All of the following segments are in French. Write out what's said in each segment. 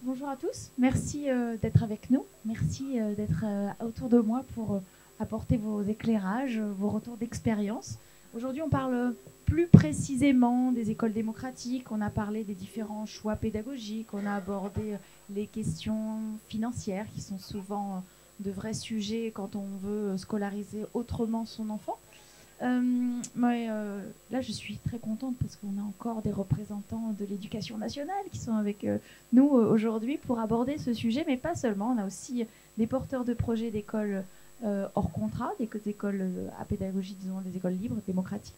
Bonjour à tous, merci d'être avec nous, merci d'être autour de moi pour apporter vos éclairages, vos retours d'expérience. Aujourd'hui, on parle plus précisément des écoles démocratiques, on a parlé des différents choix pédagogiques, on a abordé les questions financières qui sont souvent de vrais sujets quand on veut scolariser autrement son enfant. Là, je suis très contente parce qu'on a encore des représentants de l'éducation nationale qui sont avec nous aujourd'hui pour aborder ce sujet, mais pas seulement. On a aussi des porteurs de projets d'écoles hors contrat, des écoles à pédagogie, disons, des écoles libres, démocratiques.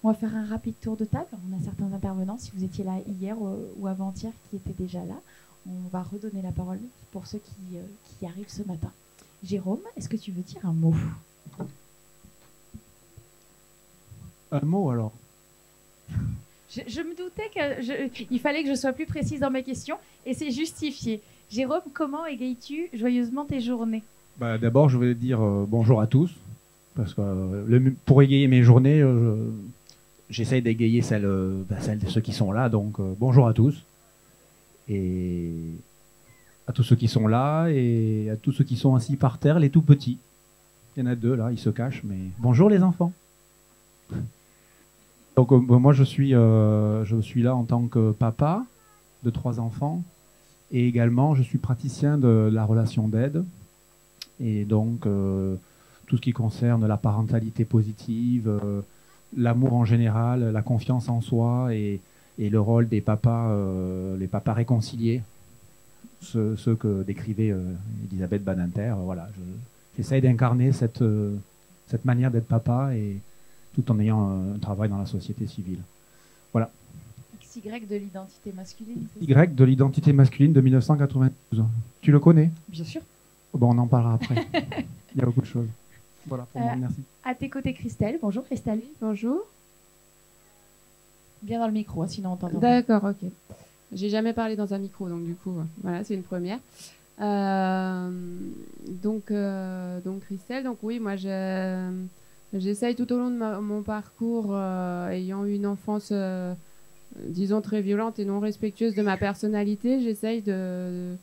On va faire un rapide tour de table. On a certains intervenants, si vous étiez là hier ou avant-hier, qui étaient déjà là. On va redonner la parole pour ceux qui arrivent ce matin. Jérôme, est-ce que tu veux dire un mot ? Un mot alors. Je me doutais qu'il fallait que je sois plus précise dans mes questions et c'est justifié. Jérôme, comment égayes-tu joyeusement tes journées ? D'abord, je vais dire bonjour à tous, parce que pour égayer mes journées, j'essaye d'égayer celles de ceux qui sont là, donc bonjour à tous. Et à tous ceux qui sont là et à tous ceux qui sont assis par terre, les tout petits. Il y en a deux là, ils se cachent, mais bonjour les enfants. Donc moi je suis là en tant que papa de 3 enfants et également je suis praticien de la relation d'aide et donc tout ce qui concerne la parentalité positive, l'amour en général, la confiance en soi et le rôle des papas, les papas réconciliés, ceux que décrivait Elisabeth Badinter. Voilà, j'essaye d'incarner cette manière d'être papa et tout en ayant un travail dans la société civile. Voilà. XY de l'identité masculine. Y de l'identité masculine de 1992. Tu le connais ? Bien sûr. Bon, on en parlera après. Il y a beaucoup de choses. Voilà, pour moi, merci. À tes côtés, Christelle. Bonjour, Christelle. Bonjour. Bien dans le micro, sinon on t'entend. D'accord, ok. J'ai jamais parlé dans un micro, donc du coup, voilà, c'est une première. Donc Christelle, donc oui, moi j'essaye tout au long de mon parcours, ayant eu une enfance, disons, très violente et non respectueuse de ma personnalité, j'essaye de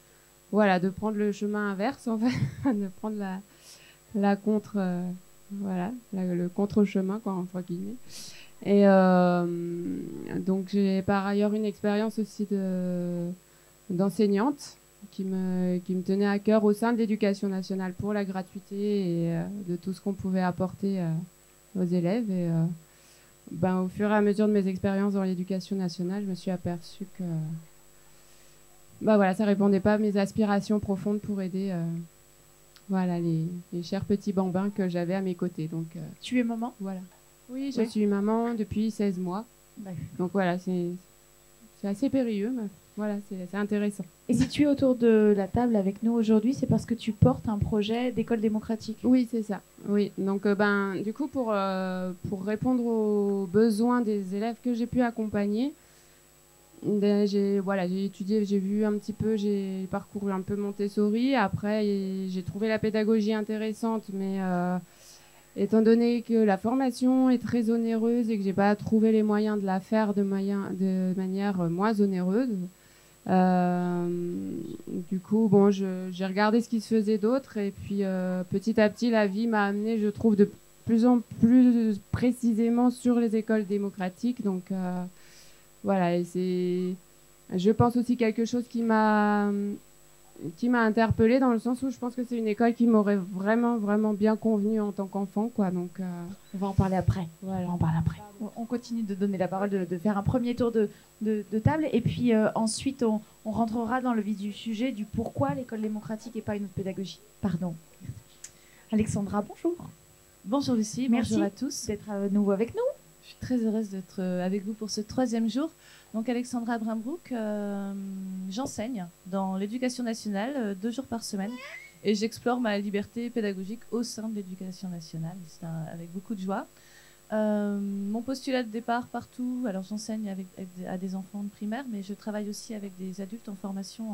prendre le chemin inverse, en fait, de prendre le contre-chemin, quoi, entre guillemets. Et donc j'ai par ailleurs une expérience aussi d'enseignante qui me tenait à cœur au sein de l'éducation nationale pour la gratuité et de tout ce qu'on pouvait apporter aux élèves. Et au fur et à mesure de mes expériences dans l'éducation nationale, je me suis aperçue que ça répondait pas à mes aspirations profondes pour aider les chers petits bambins que j'avais à mes côtés. Donc, tu es maman ? Voilà. Oui, je suis maman depuis 16 mois. Donc voilà, c'est assez périlleux, mais voilà, c'est intéressant. Et si tu es autour de la table avec nous aujourd'hui, c'est parce que tu portes un projet d'école démocratique ? Oui, c'est ça. Oui, donc du coup, pour répondre aux besoins des élèves que j'ai pu accompagner, j'ai étudié, j'ai vu un petit peu, j'ai parcouru un peu Montessori. Après, j'ai trouvé la pédagogie intéressante, mais étant donné que la formation est très onéreuse et que j'ai pas trouvé les moyens de la faire de manière moins onéreuse, du coup, j'ai regardé ce qui se faisait d'autre et puis petit à petit, la vie m'a amené, je trouve, de plus en plus précisément sur les écoles démocratiques. Donc voilà, et c'est, je pense aussi quelque chose qui m'a interpellée dans le sens où je pense que c'est une école qui m'aurait vraiment, vraiment bien convenu en tant qu'enfant, quoi. Donc, on va en parler après. Voilà. On va en parler après. On continue de donner la parole, de faire un premier tour de table, et puis ensuite on rentrera dans le vif du sujet du pourquoi l'école démocratique et pas une autre pédagogie. Pardon. Alexandra, bonjour. Bonjour Lucie, merci bonjour à tous d'être à nouveau avec nous. Je suis très heureuse d'être avec vous pour ce 3e jour. Donc Alexandra Brimbrook, j'enseigne dans l'éducation nationale 2 jours par semaine et j'explore ma liberté pédagogique au sein de l'éducation nationale. C'est avec beaucoup de joie. Mon postulat de départ partout, alors j'enseigne à des enfants de primaire, mais je travaille aussi avec des adultes en formation